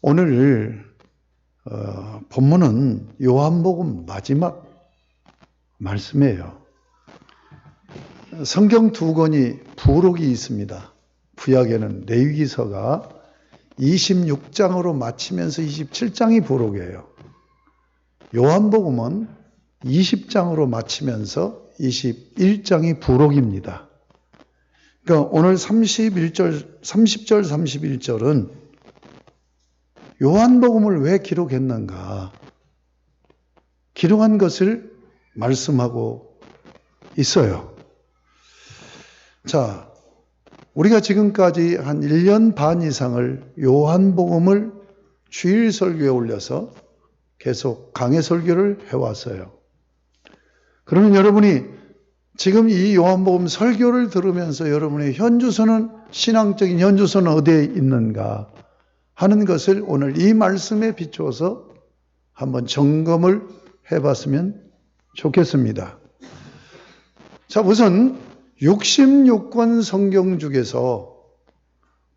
오늘 본문은 요한복음 마지막 말씀이에요. 성경 두 권이 부록이 있습니다. 구약에는 레위기서가 26장으로 마치면서 27장이 부록이에요. 요한복음은 20장으로 마치면서 21장이 부록입니다. 그러니까 오늘 30절, 31절은 요한복음을 왜 기록했는가? 기록한 것을 말씀하고 있어요. 자, 우리가 지금까지 한 1년 반 이상을 요한복음을 주일 설교에 올려서 계속 강해 설교를 해왔어요. 그러면 여러분이 지금 이 요한복음 설교를 들으면서 여러분의 현주소는, 신앙적인 현주소는 어디에 있는가 하는 것을 오늘 이 말씀에 비추어서 한번 점검을 해봤으면 좋겠습니다. 자, 우선 66권 성경 중에서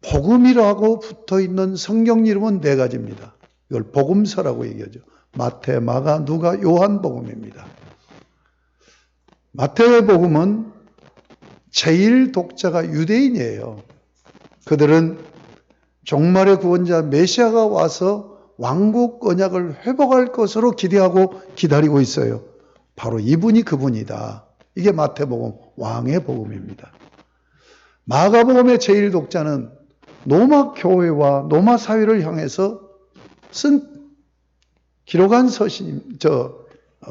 복음이라고 붙어있는 성경 이름은 4가지입니다. 이걸 복음서라고 얘기하죠. 마태, 마가, 누가, 요한복음입니다. 마태복음은 제일 독자가 유대인이에요. 그들은 종말의 구원자 메시아가 와서 왕국 언약을 회복할 것으로 기대하고 기다리고 있어요. 바로 이분이 그분이다. 이게 마태복음, 왕의 복음입니다. 마가복음의 제일 독자는 로마 교회와 로마 사회를 향해서 기록한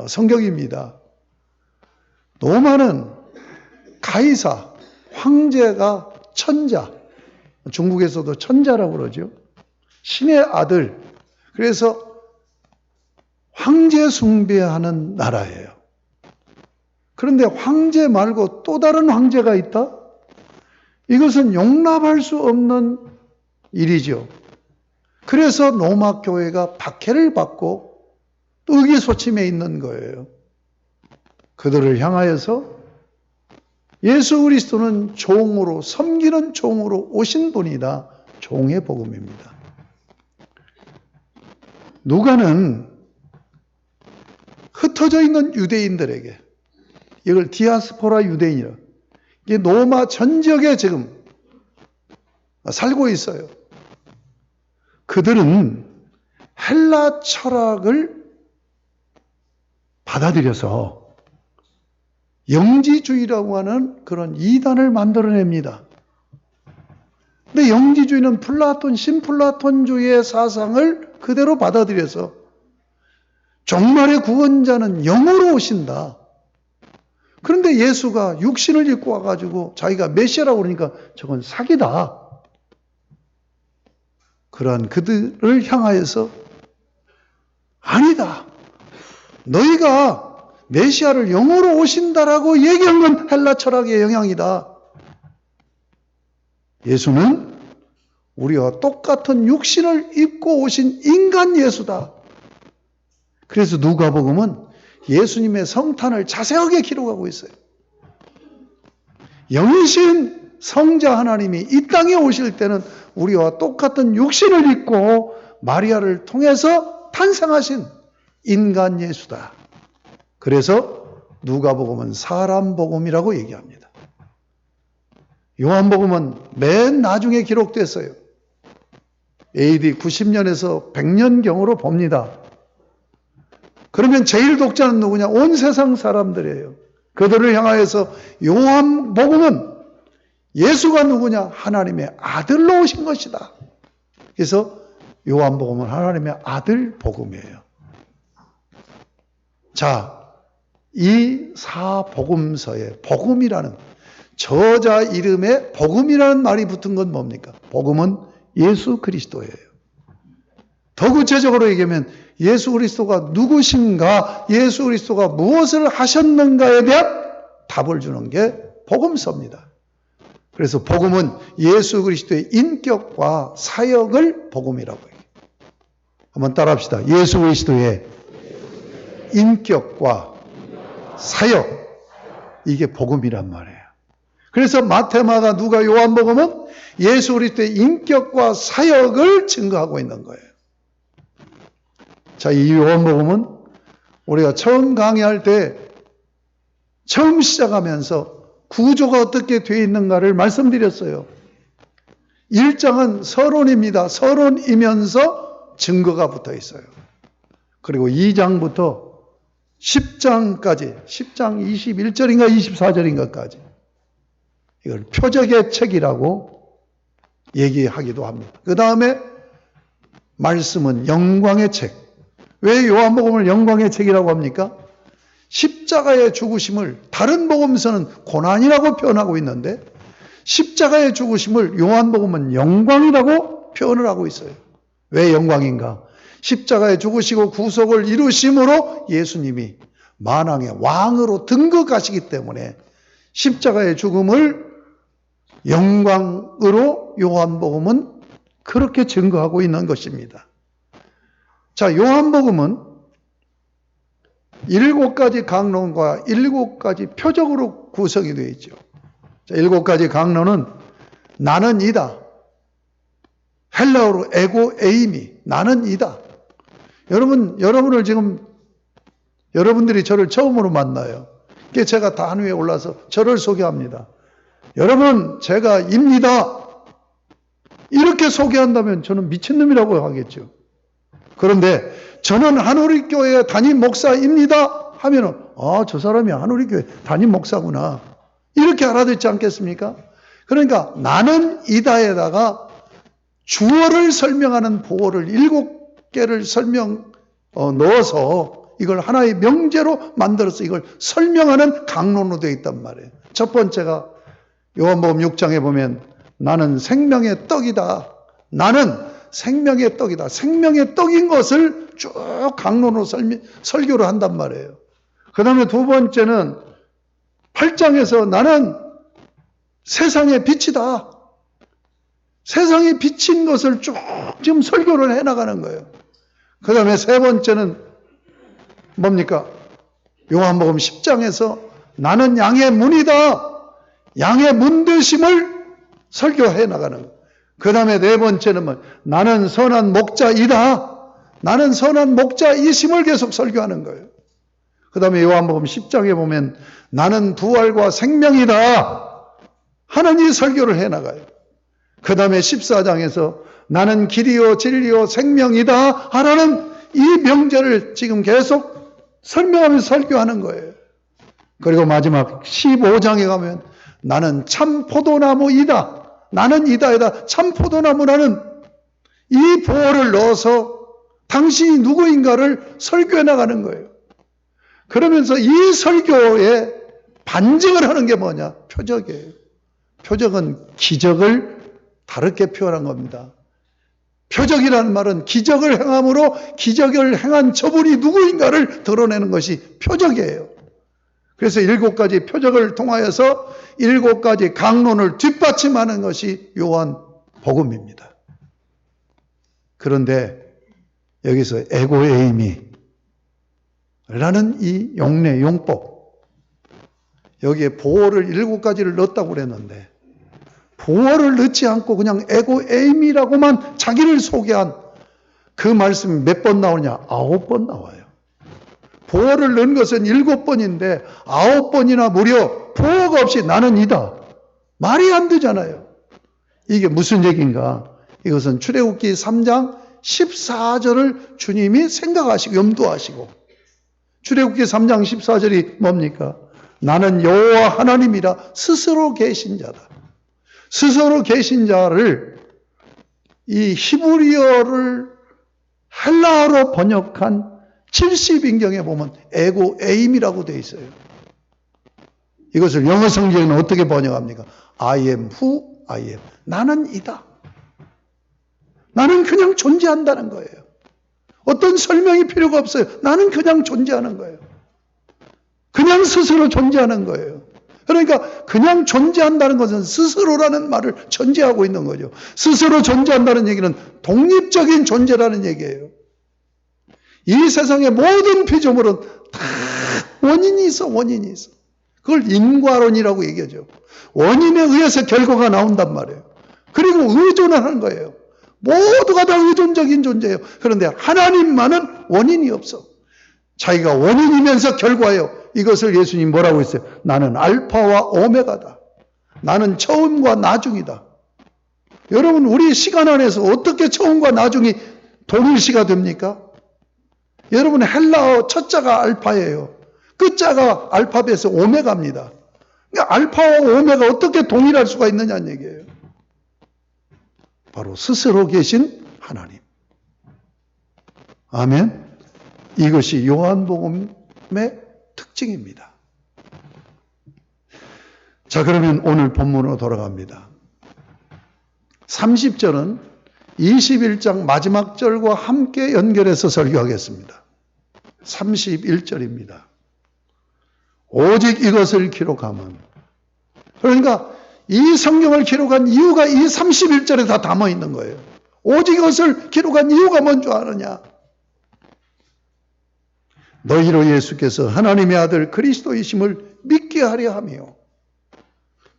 성경입니다. 로마는 가이사, 황제가 천자, 중국에서도 천자라고 그러죠. 신의 아들. 그래서 황제 숭배하는 나라예요. 그런데 황제 말고 또 다른 황제가 있다? 이것은 용납할 수 없는 일이죠. 그래서 로마 교회가 박해를 받고 의기소침해 있는 거예요. 그들을 향하여서 예수 그리스도는 종으로, 섬기는 종으로 오신 분이다. 종의 복음입니다. 누가는 흩어져 있는 유대인들에게, 이걸 디아스포라 유대인이라, 이게 로마 전 지역에 지금 살고 있어요. 그들은 헬라 철학을 받아들여서 영지주의라고 하는 그런 이단을 만들어냅니다. 근데 영지주의는 플라톤, 신플라톤주의의 사상을 그대로 받아들여서 종말의 구원자는 영으로 오신다. 그런데 예수가 육신을 입고 와가지고 자기가 메시아라고 그러니까 저건 사기다. 그러한 그들을 향하여서 아니다. 너희가 메시아를 영으로 오신다라고 얘기한 건 헬라 철학의 영향이다. 예수는 우리와 똑같은 육신을 입고 오신 인간 예수다. 그래서 누가복음은 예수님의 성탄을 자세하게 기록하고 있어요. 영이신 성자 하나님이 이 땅에 오실 때는 우리와 똑같은 육신을 입고 마리아를 통해서 탄생하신 인간 예수다. 그래서 누가복음은 사람복음이라고 얘기합니다. 요한복음은 맨 나중에 기록됐어요. AD 90년에서 100년경으로 봅니다. 그러면 제일 독자는 누구냐? 온 세상 사람들이에요. 그들을 향하여서 요한복음은 예수가 누구냐? 하나님의 아들로 오신 것이다. 그래서 요한복음은 하나님의 아들 복음이에요. 자, 이 사복음서에 복음이라는 저자 이름에 복음이라는 말이 붙은 건 뭡니까? 복음은 예수 그리스도예요. 더 구체적으로 얘기하면 예수 그리스도가 누구신가, 예수 그리스도가 무엇을 하셨는가에 대한 답을 주는 게 복음서입니다. 그래서 복음은 예수 그리스도의 인격과 사역을 복음이라고 해요. 한번 따라합시다. 예수 그리스도의 인격과 사역, 이게 복음이란 말이에요. 그래서 마태, 마가, 누가, 요한복음은 예수 그리스도의 인격과 사역을 증거하고 있는 거예요. 자, 이 요한복음은 우리가 처음 강의할 때 처음 시작하면서 구조가 어떻게 되어 있는가를 말씀드렸어요. 1장은 서론입니다. 서론이면서 증거가 붙어 있어요. 그리고 2장부터 10장까지, 10장 21절인가 24절인가까지 이걸 표적의 책이라고 얘기하기도 합니다. 그 다음에 말씀은 영광의 책. 왜 요한복음을 영광의 책이라고 합니까? 십자가의 죽으심을 다른 복음서는 고난이라고 표현하고 있는데 십자가의 죽으심을 요한복음은 영광이라고 표현을 하고 있어요. 왜 영광인가? 십자가에 죽으시고 구속을 이루심으로 예수님이 만왕의 왕으로 등극하시기 때문에 십자가의 죽음을 영광으로 요한복음은 그렇게 증거하고 있는 것입니다. 자, 요한복음은 7가지 강론과 7가지 표적으로 구성이 되어 있죠. 자, 7가지 강론은 나는 이다. 헬라어로 에고 에이미, 나는 이다. 여러분을 지금 여러분들이 저를 처음으로 만나요. 그게 제가 단 위에 올라서 저를 소개합니다. 여러분, 제가 입니다. 이렇게 소개한다면 저는 미친놈이라고 하겠죠. 그런데 저는 한우리교회 담임 목사입니다 하면은 저 사람이 한우리교회 담임 목사구나 이렇게 알아듣지 않겠습니까? 그러니까 나는 이다에다가 주어를 설명하는 보어를 7개를 넣어서 이걸 하나의 명제로 만들어서 이걸 설명하는 강론으로 되어 있단 말이에요. 첫 번째가 요한복음 6장에 보면 나는 생명의 떡이다. 나는 생명의 떡이다. 생명의 떡인 것을 쭉 강론으로 설교를 한단 말이에요. 그 다음에 두 번째는 8장에서 나는 세상의 빛이다. 세상에 비친 것을 쭉 지금 설교를 해나가는 거예요. 그 다음에 세 번째는 뭡니까? 요한복음 10장에서 나는 양의 문이다. 양의 문 되심을 설교해 나가는 거예요. 그 다음에 네 번째는 나는 선한 목자이다. 나는 선한 목자이심을 계속 설교하는 거예요. 그 다음에 요한복음 10장에 보면 나는 부활과 생명이다 하는 이 설교를 해나가요. 그 다음에 14장에서 나는 길이요 진리요 생명이다 하라는 이 명제를 지금 계속 설명하면서 설교하는 거예요. 그리고 마지막 15장에 가면 나는 참 포도나무이다. 나는 이다에다 참 포도나무라는 이 보호를 넣어서 당신이 누구인가를 설교해 나가는 거예요. 그러면서 이 설교에 반증을 하는 게 뭐냐? 표적이에요. 표적은 기적을 다르게 표현한 겁니다. 표적이라는 말은 기적을 행함으로 기적을 행한 저분이 누구인가를 드러내는 것이 표적이에요. 그래서 7가지 표적을 통하여서 7가지 강론을 뒷받침하는 것이 요한복음입니다. 그런데 여기서 에고에이미 라는 이 용례, 용법 여기에 보호를 7가지를 넣었다고 그랬는데 보호를 넣지 않고 그냥 에고에이미라고만 자기를 소개한 그 말씀이 몇 번 나오냐? 9번 나와요. 보호를 넣은 것은 7번인데 9번이나 무려 보호가 없이 나는 이다. 말이 안 되잖아요. 이게 무슨 얘기인가? 이것은 출애굽기 3장 14절을 주님이 생각하시고 염두하시고 출애굽기 3장 14절이 뭡니까? 나는 여호와 하나님이라 스스로 계신 자다. 스스로 계신 자를 이 히브리어를 헬라어로 번역한 70인경에 보면 에고에임이라고 되어 있어요. 이것을 영어 성경에는 어떻게 번역합니까? I am who I am. 나는 이다. 나는 그냥 존재한다는 거예요. 어떤 설명이 필요가 없어요. 나는 그냥 존재하는 거예요. 그냥 스스로 존재하는 거예요. 그러니까 그냥 존재한다는 것은 스스로라는 말을 전제하고 있는 거죠. 스스로 존재한다는 얘기는 독립적인 존재라는 얘기예요. 이 세상의 모든 피조물은 다 원인이 있어. 그걸 인과론이라고 얘기하죠. 원인에 의해서 결과가 나온단 말이에요. 그리고 의존을 하는 거예요. 모두가 다 의존적인 존재예요. 그런데 하나님만은 원인이 없어. 자기가 원인이면서 결과예요. 이것을 예수님 뭐라고 했어요? 나는 알파와 오메가다. 나는 처음과 나중이다. 여러분, 우리 시간 안에서 어떻게 처음과 나중이 동일시가 됩니까? 여러분, 헬라어 첫 자가 알파예요. 끝자가 알파벳의 오메가입니다. 그러니까 알파와 오메가 어떻게 동일할 수가 있느냐는 얘기예요. 바로 스스로 계신 하나님. 아멘. 이것이 요한복음의 특징입니다. 자, 그러면 오늘 본문으로 돌아갑니다. 30절은 21장 마지막 절과 함께 연결해서 설교하겠습니다. 31절입니다. 오직 이것을 기록하면. 그러니까 이 성경을 기록한 이유가 이 31절에 다 담아 있는 거예요. 오직 이것을 기록한 이유가 뭔 줄 아느냐? 너희로 예수께서 하나님의 아들 그리스도이심을 믿게 하려 하며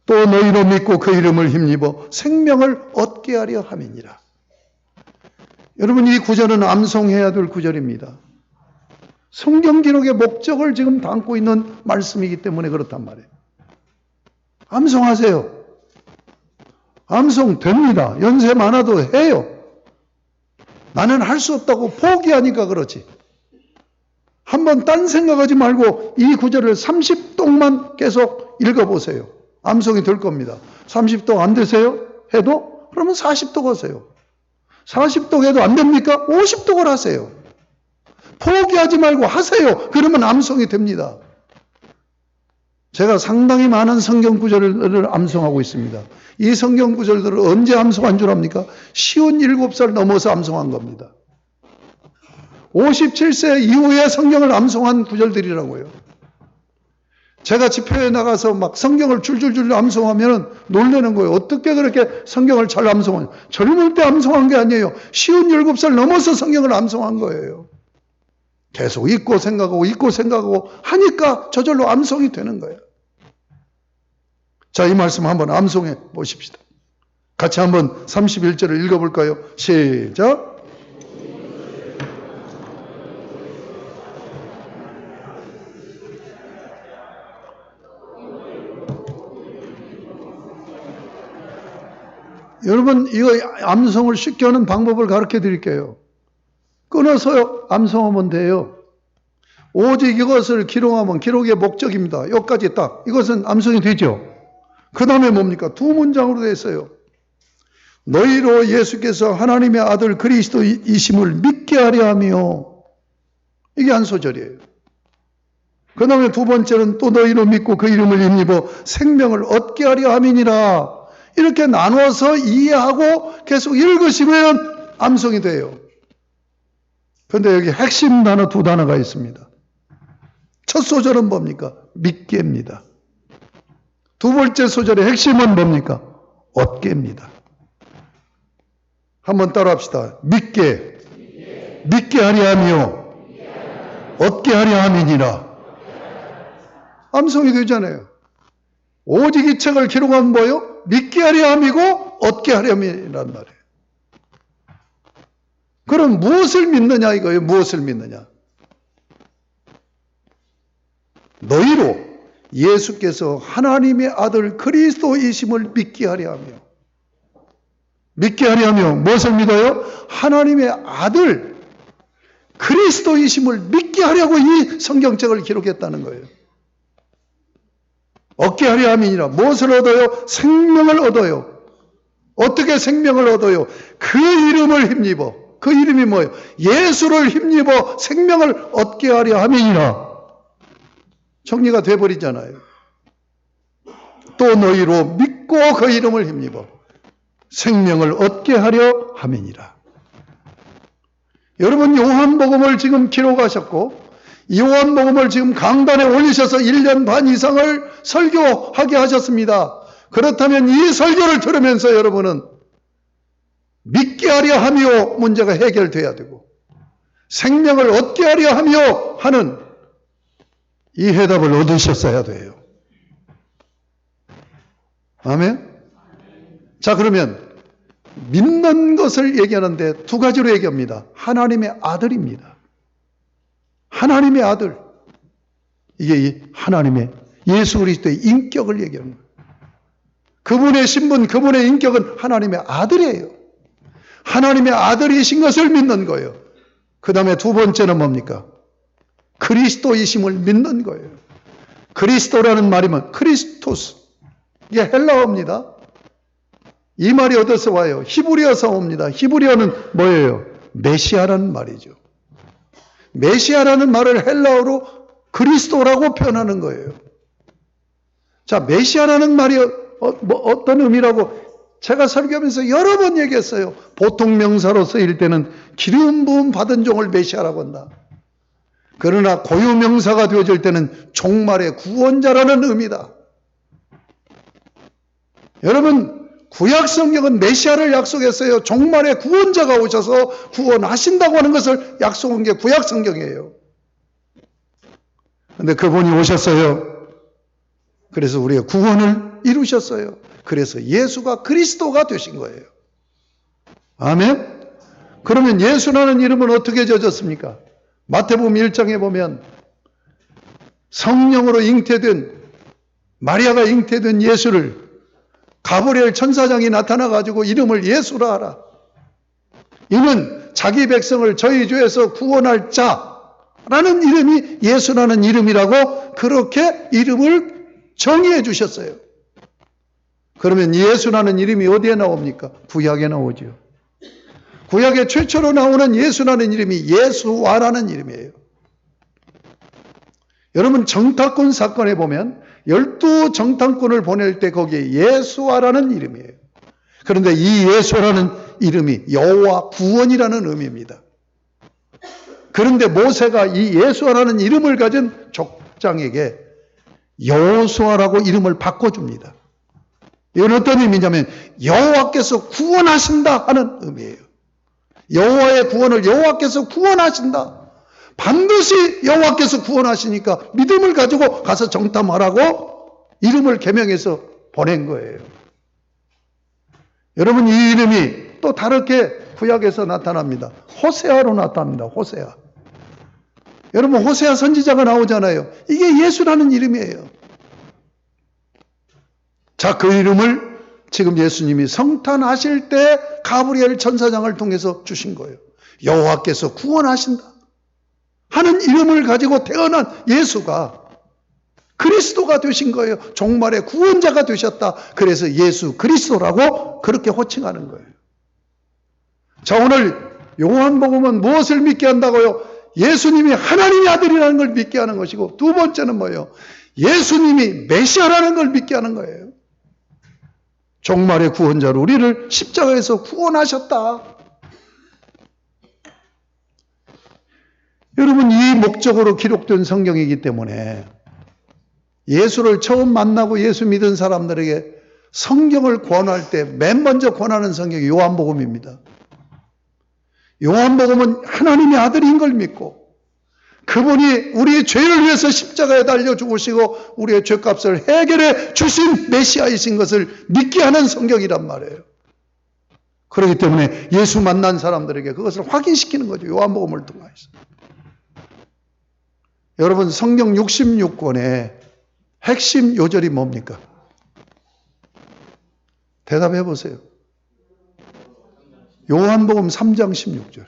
또 너희로 믿고 그 이름을 힘입어 생명을 얻게 하려 함이니라. 여러분, 이 구절은 암송해야 될 구절입니다. 성경 기록의 목적을 지금 담고 있는 말씀이기 때문에 그렇단 말이에요. 암송하세요. 암송됩니다. 연세 많아도 해요. 나는 할 수 없다고 포기하니까 그렇지. 한번 딴 생각하지 말고 이 구절을 30독만 계속 읽어보세요. 암송이 될 겁니다. 30독 안 되세요? 해도? 그러면 40독 하세요. 40독 해도 안 됩니까? 50독을 하세요. 포기하지 말고 하세요. 그러면 암송이 됩니다. 제가 상당히 많은 성경 구절을 암송하고 있습니다. 이 성경 구절들을 언제 암송한 줄 압니까? 57살 넘어서 암송한 겁니다. 57세 이후에 성경을 암송한 구절들이라고요. 제가 집회에 나가서 막 성경을 줄줄줄 암송하면 놀라는 거예요. 어떻게 그렇게 성경을 잘 암송하냐. 젊을 때 암송한 게 아니에요. 57살 넘어서 성경을 암송한 거예요. 계속 읽고 생각하고 하니까 저절로 암송이 되는 거예요. 자, 이 말씀 한번 암송해 보십시다. 같이 한번 31절을 읽어볼까요? 시작. 여러분, 이거 암송을 쉽게 하는 방법을 가르쳐 드릴게요. 끊어서 암송하면 돼요. 오직 이것을 기록하면 기록의 목적입니다. 여기까지 딱. 이것은 암송이 되죠. 그 다음에 뭡니까? 두 문장으로 되어 있어요. 너희로 예수께서 하나님의 아들 그리스도이심을 믿게 하려 하며. 이게 한 소절이에요. 그 다음에 두 번째는 또 너희로 믿고 그 이름을 힘입어 생명을 얻게 하려 함이니라. 이렇게 나눠서 이해하고 계속 읽으시면 암송이 돼요. 그런데 여기 핵심 단어 두 단어가 있습니다. 첫 소절은 뭡니까? 믿게입니다. 두 번째 소절의 핵심은 뭡니까? 얻게입니다. 한번 따라합시다. 믿게 하려 하며 얻게 하려 함이니라. 암송이 되잖아요. 오직 이 책을 기록한 뭐요? 믿게 하려 함이고 얻게 하려 함이란 말이에요. 그럼 무엇을 믿느냐 이거예요. 무엇을 믿느냐. 너희로 예수께서 하나님의 아들 그리스도이심을 믿게 하려 하며 무엇을 믿어요? 하나님의 아들 그리스도이심을 믿게 하려고 이 성경책을 기록했다는 거예요. 얻게 하려 함이니라. 무엇을 얻어요? 생명을 얻어요. 어떻게 생명을 얻어요? 그 이름을 힘입어. 그 이름이 뭐예요? 예수를 힘입어 생명을 얻게 하려 함이니라. 정리가 돼버리잖아요. 또 너희로 믿고 그 이름을 힘입어 생명을 얻게 하려 함이니라. 여러분, 요한복음을 지금 기록하셨고 요한복음을 지금 강단에 올리셔서 1년 반 이상을 설교하게 하셨습니다. 그렇다면 이 설교를 들으면서 여러분은 믿게 하려 하며 문제가 해결돼야 되고 생명을 얻게 하려 하며 하는 이 해답을 얻으셨어야 돼요. 아멘? 자, 그러면 믿는 것을 얘기하는데 두 가지로 얘기합니다. 하나님의 아들입니다. 하나님의 아들. 이게 하나님의 예수 그리스도의 인격을 얘기하는 거예요. 그분의 신분, 그분의 인격은 하나님의 아들이에요. 하나님의 아들이신 것을 믿는 거예요. 그 다음에 두 번째는 뭡니까? 그리스도이심을 믿는 거예요. 그리스도라는 말이면 크리스토스. 이게 헬라어입니다. 이 말이 어디서 와요? 히브리어에서 옵니다. 히브리어는 뭐예요? 메시아라는 말이죠. 메시아라는 말을 헬라어로 그리스도라고 표현하는 거예요. 자, 메시아라는 말이 어떤 의미라고 제가 설교하면서 여러 번 얘기했어요. 보통 명사로 쓰일 때는 기름 부음 받은 종을 메시아라고 한다. 그러나 고유 명사가 되어질 때는 종말의 구원자라는 의미다. 여러분, 구약 성경은 메시아를 약속했어요. 종말의 구원자가 오셔서 구원하신다고 하는 것을 약속한 게 구약 성경이에요. 그런데 그분이 오셨어요. 그래서 우리의 구원을 이루셨어요. 그래서 예수가 그리스도가 되신 거예요. 아멘? 그러면 예수라는 이름은 어떻게 져졌습니까? 마태복음 1장에 보면 성령으로 잉태된, 마리아가 잉태된 예수를 가브리엘 천사장이 나타나가지고 이름을 예수라 하라. 이는 자기 백성을 저희 죄에서 구원할 자라는 이름이 예수라는 이름이라고 그렇게 이름을 정의해 주셨어요. 그러면 예수라는 이름이 어디에 나옵니까? 구약에 나오죠. 구약에 최초로 나오는 예수라는 이름이 예수와라는 이름이에요. 여러분, 정탐꾼 사건에 보면 12 정탐꾼을 보낼 때 거기에 예수와라는 이름이에요. 그런데 이 예수라는 이름이 여호와 구원이라는 의미입니다. 그런데 모세가 이 예수와라는 이름을 가진 족장에게 여호수아라고 이름을 바꿔줍니다. 이건 어떤 의미냐면 여호와께서 구원하신다 하는 의미예요. 여호와의 구원을 여호와께서 구원하신다. 반드시 여호와께서 구원하시니까 믿음을 가지고 가서 정탐하라고 이름을 개명해서 보낸 거예요. 여러분, 이 이름이 또 다르게 구약에서 나타납니다. 호세아로 나타납니다. 호세아. 여러분, 호세아 선지자가 나오잖아요. 이게 예수라는 이름이에요. 자, 그 이름을 지금 예수님이 성탄하실 때 가브리엘 천사장을 통해서 주신 거예요. 여호와께서 구원하신다 하는 이름을 가지고 태어난 예수가 그리스도가 되신 거예요. 종말의 구원자가 되셨다. 그래서 예수 그리스도라고 그렇게 호칭하는 거예요. 자, 오늘 요한복음은 무엇을 믿게 한다고요? 예수님이 하나님의 아들이라는 걸 믿게 하는 것이고, 두 번째는 뭐예요? 예수님이 메시아라는 걸 믿게 하는 거예요. 종말의 구원자로 우리를 십자가에서 구원하셨다. 여러분, 이 목적으로 기록된 성경이기 때문에 예수를 처음 만나고 예수 믿은 사람들에게 성경을 권할 때 맨 먼저 권하는 성경이 요한복음입니다. 요한복음은 하나님의 아들인 걸 믿고 그분이 우리의 죄를 위해서 십자가에 달려 죽으시고 우리의 죄값을 해결해 주신 메시아이신 것을 믿게 하는 성경이란 말이에요. 그렇기 때문에 예수 만난 사람들에게 그것을 확인시키는 거죠. 요한복음을 통해서. 여러분, 성경 66권의 핵심 요절이 뭡니까? 대답해 보세요. 요한복음 3장 16절.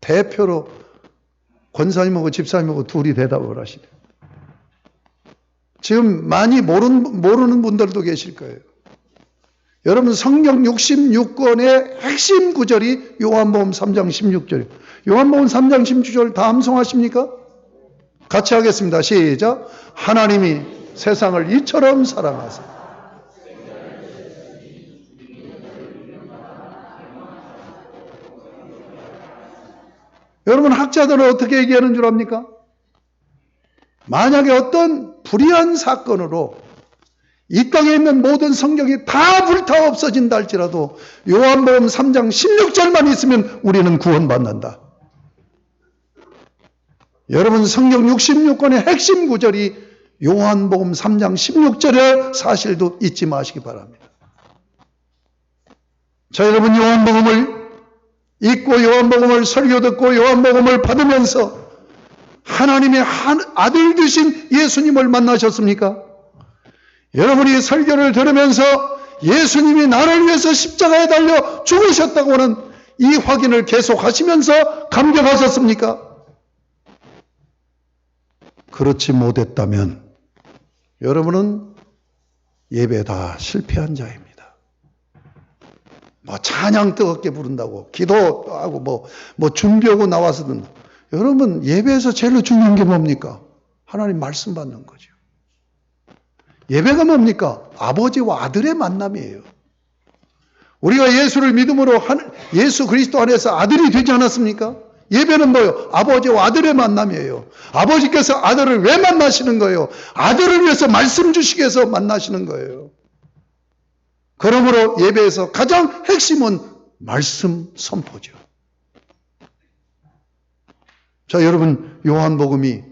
대표로 권사님하고 집사님하고 둘이 대답을 하시네요. 지금 많이 모르는 분들도 계실 거예요. 여러분, 성경 66권의 핵심 구절이 요한복음 3장 16절이에요. 요한복음 3장 16절 다 암송하십니까? 같이 하겠습니다. 시작. 하나님이 세상을 이처럼 사랑하사. 여러분, 학자들은 어떻게 얘기하는 줄 압니까? 만약에 어떤 불의한 사건으로 이 땅에 있는 모든 성경이 다 불타 없어진다 할지라도 요한복음 3장 16절만 있으면 우리는 구원받는다. 여러분, 성경 66권의 핵심 구절이 요한복음 3장 16절의 사실도 잊지 마시기 바랍니다. 자, 여러분, 요한복음을 읽고 요한복음을 설교 듣고 요한복음을 받으면서 하나님의 아들 되신 예수님을 만나셨습니까? 여러분이 설교를 들으면서 예수님이 나를 위해서 십자가에 달려 죽으셨다고 하는 이 확인을 계속 하시면서 감격하셨습니까? 그렇지 못했다면 여러분은 예배 다 실패한 자입니다. 찬양 뜨겁게 부른다고 기도하고 뭐 준비하고 나와서든 여러분 예배에서 제일 중요한 게 뭡니까? 하나님 말씀 받는 거죠. 예배가 뭡니까? 아버지와 아들의 만남이에요. 우리가 예수를 믿음으로 예수 그리스도 안에서 아들이 되지 않았습니까? 예배는 뭐예요? 아버지와 아들의 만남이에요. 아버지께서 아들을 왜 만나시는 거예요? 아들을 위해서 말씀 주시기 위해서 만나시는 거예요. 그러므로 예배에서 가장 핵심은 말씀 선포죠. 자, 여러분, 요한복음이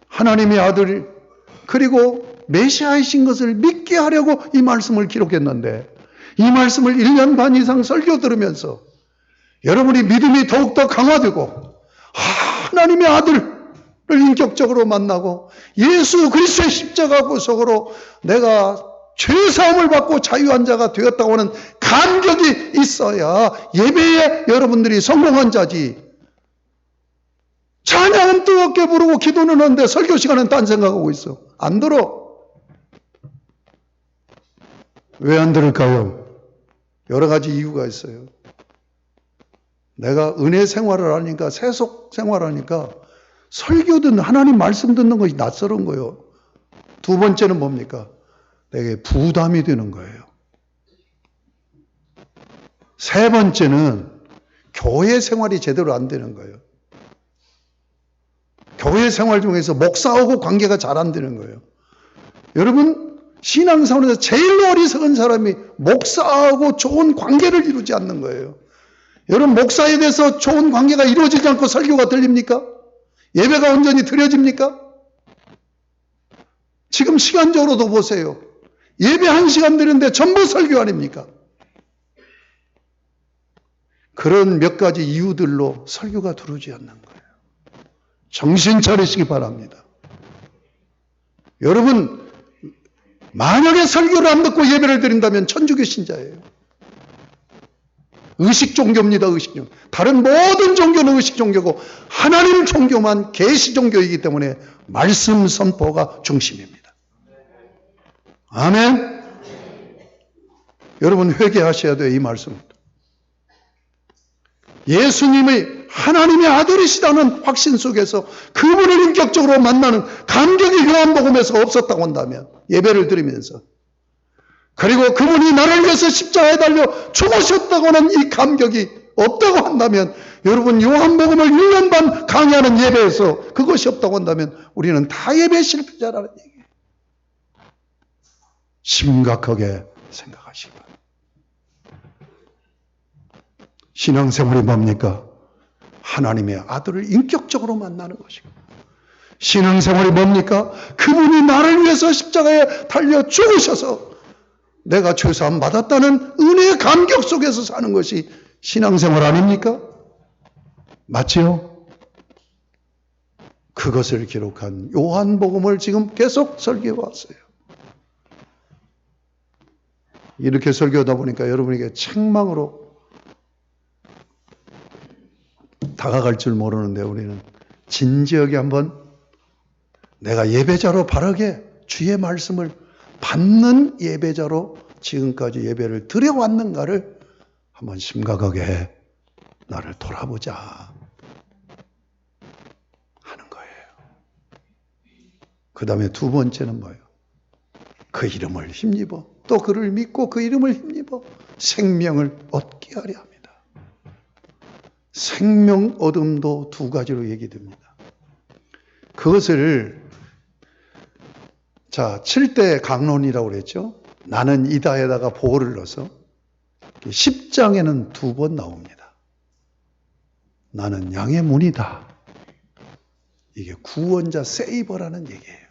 하나님의 아들 그리고 메시아이신 것을 믿게 하려고 이 말씀을 기록했는데 이 말씀을 1년 반 이상 설교 들으면서 여러분이 믿음이 더욱더 강화되고 하나님의 아들을 인격적으로 만나고 예수 그리스도의 십자가 구속으로 내가 죄사함을 받고 자유한 자가 되었다고 하는 감격이 있어야 예배에 여러분들이 성공한 자지. 찬양은 뜨겁게 부르고 기도는 하는데 설교 시간은 딴 생각하고 있어. 안 들어. 왜 안 들을까요? 여러 가지 이유가 있어요. 내가 은혜 생활을 하니까 세속 생활하니까 설교 듣는 하나님 말씀 듣는 것이 낯설은 거예요. 두 번째는 뭡니까? 내게 부담이 되는 거예요. 세 번째는 교회 생활이 제대로 안 되는 거예요. 교회 생활 중에서 목사하고 관계가 잘 안 되는 거예요. 여러분, 신앙생활에서 제일 어리석은 사람이 목사하고 좋은 관계를 이루지 않는 거예요. 여러분, 목사에 대해서 좋은 관계가 이루어지지 않고 설교가 들립니까? 예배가 온전히 드려집니까? 지금 시간적으로도 보세요. 예배 1시간 드리는데 전부 설교 아닙니까? 그런 몇 가지 이유들로 설교가 들어오지 않는 거예요. 정신 차리시기 바랍니다. 여러분, 만약에 설교를 안 듣고 예배를 드린다면 천주교 신자예요. 의식 종교입니다. 의식 종교. 다른 모든 종교는 의식 종교고 하나님 종교만 계시 종교이기 때문에 말씀 선포가 중심입니다. 아멘. 여러분 회개하셔야 돼요. 이 말씀. 예수님의 하나님의 아들이시다는 확신 속에서 그분을 인격적으로 만나는 감격이 요한복음에서 없었다고 한다면 예배를 드리면서 그리고 그분이 나를 위해서 십자가에 달려 죽으셨다고 하는 이 감격이 없다고 한다면 여러분 요한복음을 1년 반 강의하는 예배에서 그것이 없다고 한다면 우리는 다 예배 실패자라는 얘기예요. 심각하게 생각하시기 바랍니다. 신앙생활이 뭡니까? 하나님의 아들을 인격적으로 만나는 것이고 신앙생활이 뭡니까? 그분이 나를 위해서 십자가에 달려 죽으셔서 내가 죄사함 받았다는 은혜의 감격 속에서 사는 것이 신앙생활 아닙니까? 맞지요? 그것을 기록한 요한복음을 지금 계속 설교해 왔어요. 이렇게 설교하다 보니까 여러분에게 책망으로 다가갈 줄 모르는데 우리는 진지하게 한번 내가 예배자로 바르게 주의 말씀을 받는 예배자로 지금까지 예배를 드려왔는가를 한번 심각하게 나를 돌아보자 하는 거예요. 그 다음에 두 번째는 뭐예요? 그 이름을 힘입어 또 그를 믿고 그 이름을 힘입어 생명을 얻게 하려 합니다. 생명 얻음도 두 가지로 얘기됩니다. 그것을 7대 강론이라고 그랬죠. 나는 이다에다가 보호를 넣어서 10장에는 2번 나옵니다. 나는 양의 문이다. 이게 구원자 세이버라는 얘기예요.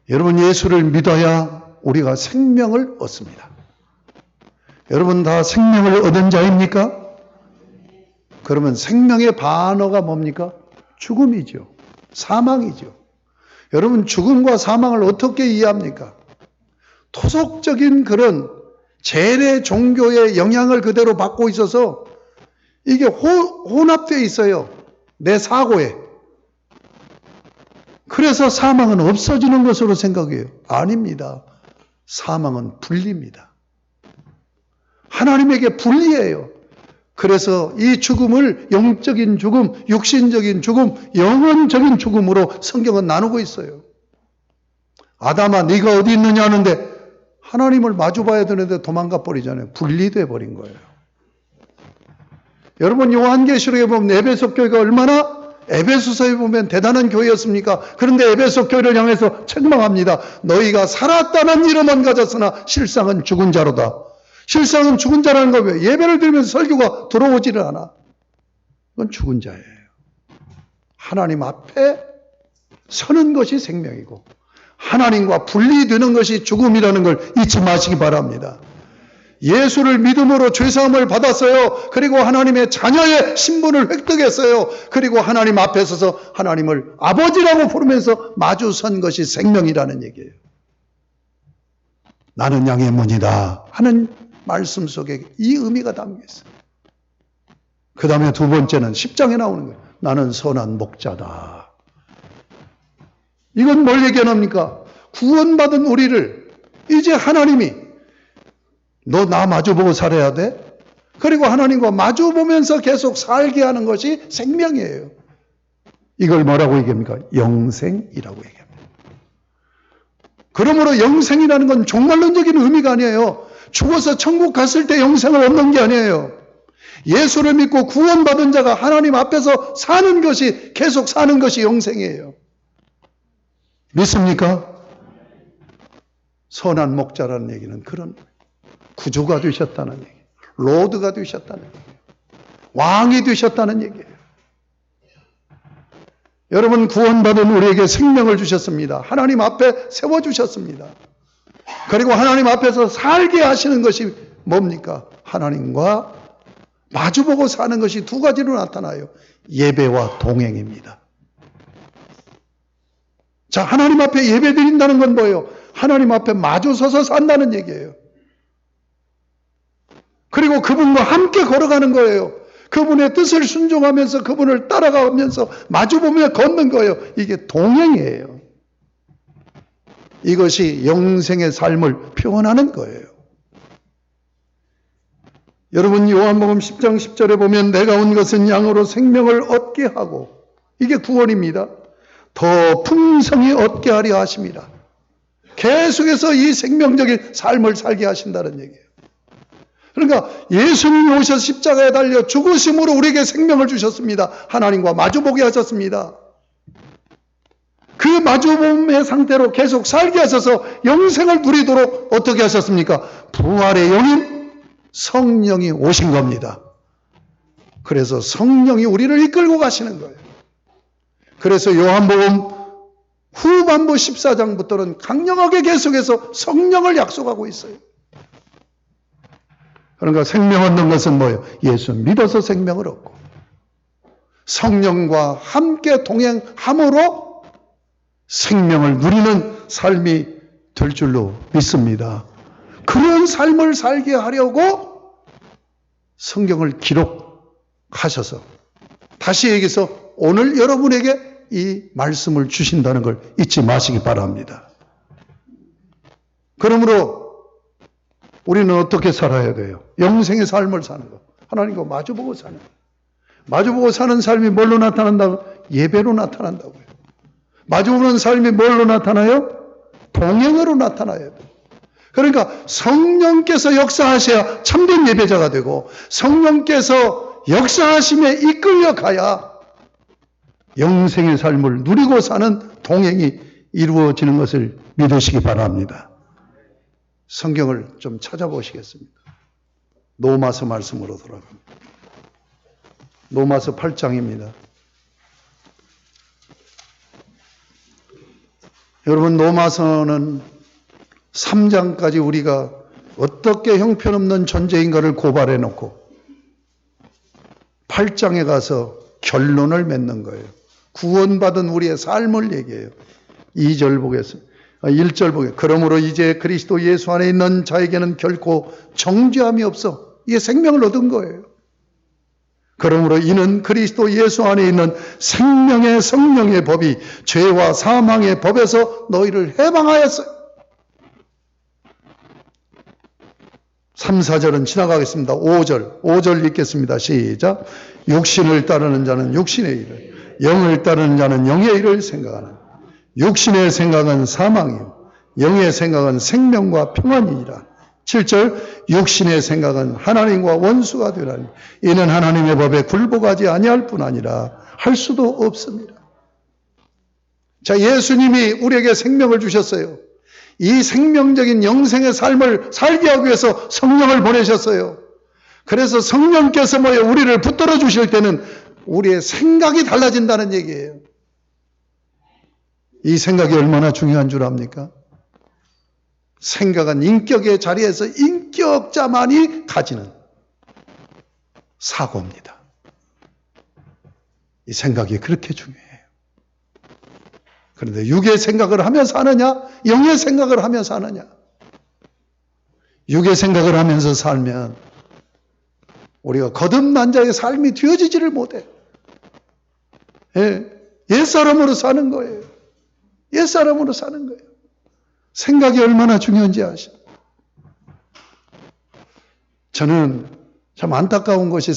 여러분 예수를 믿어야 우리가 생명을 얻습니다. 여러분 다 생명을 얻은 자입니까? 그러면 생명의 반어가 뭡니까? 죽음이죠. 사망이죠. 여러분 죽음과 사망을 어떻게 이해합니까? 토속적인 그런 재래 종교의 영향을 그대로 받고 있어서 이게 혼합되어 있어요. 내 사고에. 그래서 사망은 없어지는 것으로 생각해요. 아닙니다. 사망은 분리입니다. 하나님에게 분리해요. 그래서 이 죽음을 영적인 죽음, 육신적인 죽음, 영혼적인 죽음으로 성경은 나누고 있어요. 아담아 네가 어디 있느냐 하는데 하나님을 마주봐야 되는데 도망가 버리잖아요. 분리돼 버린 거예요. 여러분 요한계시록에 보면 에베소 교회가 얼마나 에베소서에 보면 대단한 교회였습니까? 그런데 에베소 교회를 향해서 책망합니다. 너희가 살았다는 이름은 가졌으나 실상은 죽은 자로다. 실상은 죽은 자라는 거 왜? 예배를 드리면서 설교가 들어오지를 않아. 그건 죽은 자예요. 하나님 앞에 서는 것이 생명이고 하나님과 분리되는 것이 죽음이라는 걸 잊지 마시기 바랍니다. 예수를 믿음으로 죄사함을 받았어요. 그리고 하나님의 자녀의 신분을 획득했어요. 그리고 하나님 앞에 서서 하나님을 아버지라고 부르면서 마주 선 것이 생명이라는 얘기예요. 나는 양의 문이다 하는 말씀 속에 이 의미가 담겨 있어요. 그 다음에 두 번째는 10장에 나오는 거예요. 나는 선한 목자다. 이건 뭘 얘기합니까? 구원받은 우리를 이제 하나님이 너 나 마주보고 살아야 돼? 그리고 하나님과 마주보면서 계속 살게 하는 것이 생명이에요. 이걸 뭐라고 얘기합니까? 영생이라고 얘기합니다. 그러므로 영생이라는 건 종말론적인 의미가 아니에요. 죽어서 천국 갔을 때 영생을 얻는 게 아니에요. 예수를 믿고 구원받은 자가 하나님 앞에서 사는 것이, 계속 사는 것이 영생이에요. 믿습니까? 선한 목자라는 얘기는 그런 구주가 되셨다는 얘기, 로드가 되셨다는 얘기, 왕이 되셨다는 얘기예요. 여러분 구원받은 우리에게 생명을 주셨습니다. 하나님 앞에 세워주셨습니다. 그리고 하나님 앞에서 살게 하시는 것이 뭡니까? 하나님과 마주보고 사는 것이 두 가지로 나타나요. 예배와 동행입니다. 자, 하나님 앞에 예배 드린다는 건 뭐예요? 하나님 앞에 마주 서서 산다는 얘기예요. 그리고 그분과 함께 걸어가는 거예요. 그분의 뜻을 순종하면서 그분을 따라가면서 마주보며 걷는 거예요. 이게 동행이에요. 이것이 영생의 삶을 표현하는 거예요. 여러분 요한복음 10장 10절에 보면 내가 온 것은 양으로 생명을 얻게 하고, 이게 구원입니다. 더 풍성히 얻게 하려 하십니다. 계속해서 이 생명적인 삶을 살게 하신다는 얘기예요. 그러니까 예수님이 오셔서 십자가에 달려 죽으심으로 우리에게 생명을 주셨습니다. 하나님과 마주보게 하셨습니다. 그 마주봄의 상태로 계속 살게 하셔서 영생을 누리도록 어떻게 하셨습니까? 부활의 영인 성령이 오신 겁니다. 그래서 성령이 우리를 이끌고 가시는 거예요. 그래서 요한복음 후반부 14장부터는 강력하게 계속해서 성령을 약속하고 있어요. 그러니까 생명 얻는 것은 뭐예요? 예수 믿어서 생명을 얻고 성령과 함께 동행함으로 생명을 누리는 삶이 될 줄로 믿습니다. 그런 삶을 살게 하려고 성경을 기록하셔서 다시 얘기해서 오늘 여러분에게 이 말씀을 주신다는 걸 잊지 마시기 바랍니다. 그러므로 우리는 어떻게 살아야 돼요? 영생의 삶을 사는 것. 하나님과 마주보고 사는 것. 마주보고 사는 삶이 뭘로 나타난다고? 예배로 나타난다고요. 마주보는 삶이 뭘로 나타나요? 동행으로 나타나야 돼요. 그러니까 성령께서 역사하셔야 참된 예배자가 되고 성령께서 역사하심에 이끌려 가야 영생의 삶을 누리고 사는 동행이 이루어지는 것을 믿으시기 바랍니다. 성경을 좀 찾아보시겠습니다. 로마서 말씀으로 돌아갑니다. 로마서 8장입니다. 여러분 로마서는 3장까지 우리가 어떻게 형편없는 존재인가를 고발해놓고 8장에 가서 결론을 맺는 거예요. 구원받은 우리의 삶을 얘기해요. 2절 보겠습니다. 1절 보겠습니다. 그러므로 이제 그리스도 예수 안에 있는 자에게는 결코 정죄함이 없어. 이게 생명을 얻은 거예요. 그러므로 이는 그리스도 예수 안에 있는 생명의 성령의 법이 죄와 사망의 법에서 너희를 해방하였어요. 3, 4절은 지나가겠습니다. 5절 읽겠습니다. 시작. 육신을 따르는 자는 육신의 일을, 영을 따르는 자는 영의 일을 생각하는. 육신의 생각은 사망이요 영의 생각은 생명과 평안이니라. 7절. 육신의 생각은 하나님과 원수가 되라니 이는 하나님의 법에 굴복하지 아니할 뿐 아니라 할 수도 없습니다. 자, 예수님이 우리에게 생명을 주셨어요. 이 생명적인 영생의 삶을 살게 하기 위해서 성령을 보내셨어요. 그래서 성령께서 우리를 붙들어 주실 때는 우리의 생각이 달라진다는 얘기예요. 이 생각이 얼마나 중요한 줄 압니까? 생각은 인격의 자리에서 인격자만이 가지는 사고입니다. 이 생각이 그렇게 중요해요. 그런데 육의 생각을 하며 사느냐, 영의 생각을 하며 사느냐. 육의 생각을 하면서 살면 우리가 거듭난 자의 삶이 되어지지를 못해. 옛사람으로 사는 거예요. 옛사람으로 사는 거예요. 생각이 얼마나 중요한지 아시죠? 저는 참 안타까운 것이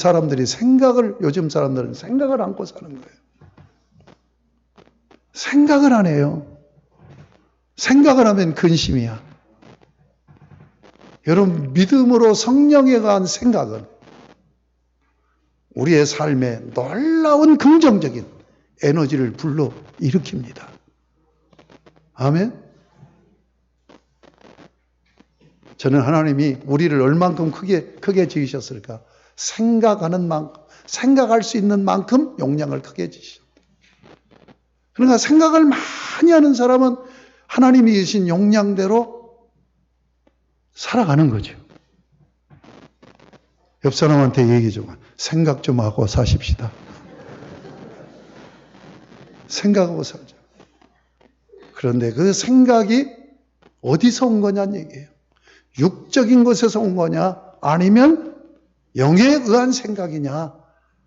요즘 사람들은 생각을 안고 사는 거예요. 생각을 안 해요. 생각을 하면 근심이야. 여러분, 믿음으로 성령에 관한 생각은 우리의 삶에 놀라운 긍정적인 에너지를 불러 일으킵니다. 아멘? 저는 하나님이 우리를 얼만큼 크게 지으셨을까? 생각할 수 있는 만큼 용량을 크게 지으셨다. 그러니까 생각을 많이 하는 사람은 하나님이 주신 용량대로 살아가는 거죠. 옆 사람한테 얘기 좀, 생각 좀 하고 사십시다. 생각하고 살자. 그런데 그 생각이 어디서 온 거냐는 얘기예요. 육적인 것에서 온 거냐, 아니면 영에 의한 생각이냐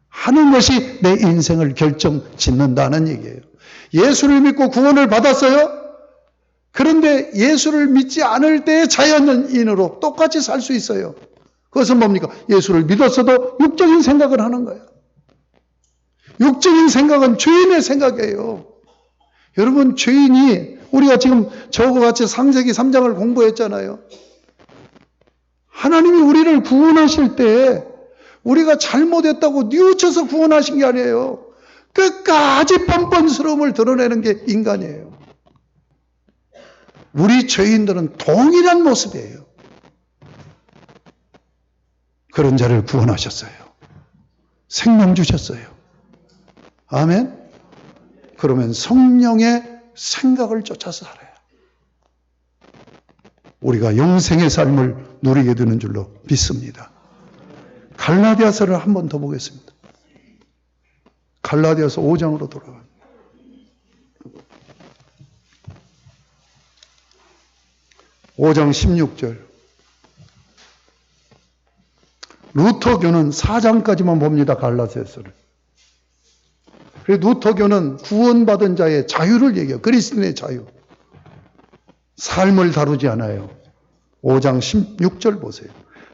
하는 것이 내 인생을 결정짓는다는 얘기예요. 예수를 믿고 구원을 받았어요. 그런데 예수를 믿지 않을 때의 자연인으로 똑같이 살 수 있어요. 그것은 뭡니까? 예수를 믿었어도 육적인 생각을 하는 거예요. 육적인 생각은 죄인의 생각이에요. 여러분, 죄인이, 우리가 지금 저거 같이 창세기 3장을 공부했잖아요. 하나님이 우리를 구원하실 때 우리가 잘못했다고 뉘우쳐서 구원하신 게 아니에요. 끝까지 뻔뻔스러움을 드러내는 게 인간이에요. 우리 죄인들은 동일한 모습이에요. 그런 자를 구원하셨어요. 생명 주셨어요. 아멘? 그러면 성령의 생각을 쫓아서 살아요. 우리가 영생의 삶을 누리게 되는 줄로 믿습니다. 갈라디아서를 한 번 더 보겠습니다. 갈라디아서 5장으로 돌아갑니다. (5장 16절) 루터교는 4장까지만 봅니다. 갈라디아서를. 루터교는 구원받은 자의 자유를 얘기해요. 그리스도인의 자유. 삶을 다루지 않아요. 5장 16절 보세요.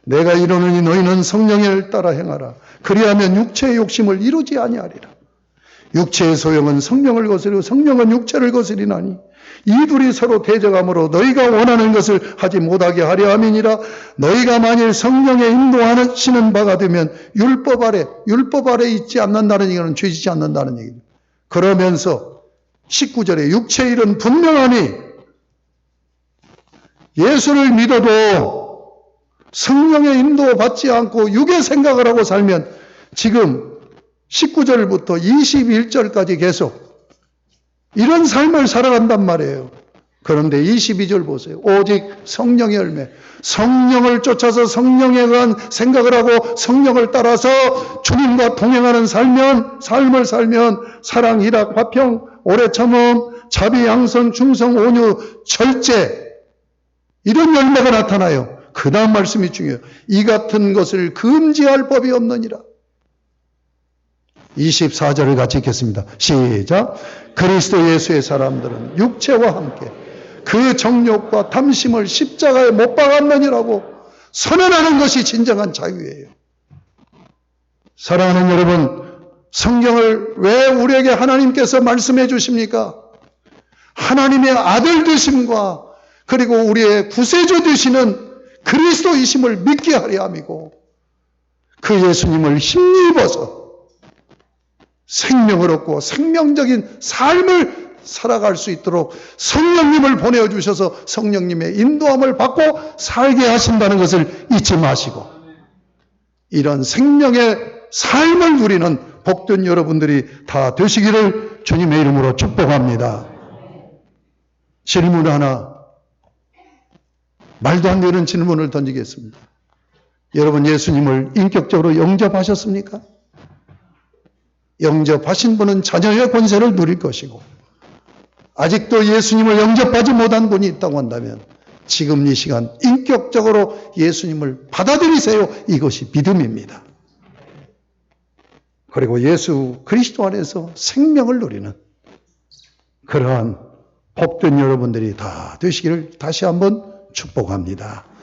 내가 이르노니 너희는 성령을 따라 행하라. 그리하면 육체의 욕심을 이루지 아니하리라. 육체의 소용은 성령을 거스리고 성령은 육체를 거스리나니 이 둘이 서로 대적함으로 너희가 원하는 것을 하지 못하게 하려 함이니라. 너희가 만일 성령의 인도하시는 바가 되면 율법 아래 있지 않는다는 얘기는 죄지지 않는다는 얘기입니다. 그러면서 19절에 육체의 일은 분명하니 예수를 믿어도 성령의 인도 받지 않고 육의 생각을 하고 살면 지금 19절부터 21절까지 계속 이런 삶을 살아간단 말이에요. 그런데 22절 보세요. 오직 성령의 열매. 성령을 쫓아서 성령에 관한 생각을 하고 성령을 따라서 주님과 동행하는 삶을 살면 사랑, 희락, 화평, 오래 참음, 자비, 양선, 충성, 온유, 절제 이런 열매가 나타나요. 그 다음 말씀이 중요해요. 이 같은 것을 금지할 법이 없느니라. 24절을 같이 읽겠습니다. 시작. 그리스도 예수의 사람들은 육체와 함께 그 정욕과 탐심을 십자가에 못 박았느니라고 선언하는 것이 진정한 자유예요. 사랑하는 여러분, 성경을 왜 우리에게 하나님께서 말씀해 주십니까? 하나님의 아들 되심과 그리고 우리의 구세주 되시는 그리스도이심을 믿게 하려 함이고 그 예수님을 힘입어서 생명을 얻고 생명적인 삶을 살아갈 수 있도록 성령님을 보내주셔서 성령님의 인도함을 받고 살게 하신다는 것을 잊지 마시고 이런 생명의 삶을 누리는 복된 여러분들이 다 되시기를 주님의 이름으로 축복합니다. 질문 하나, 말도 안 되는 질문을 던지겠습니다. 여러분 예수님을 인격적으로 영접하셨습니까? 영접하신 분은 자녀의 권세를 누릴 것이고 아직도 예수님을 영접하지 못한 분이 있다고 한다면 지금 이 시간 인격적으로 예수님을 받아들이세요. 이것이 믿음입니다. 그리고 예수 그리스도 안에서 생명을 누리는 그러한 복된 여러분들이 다 되시기를 다시 한번 축복합니다.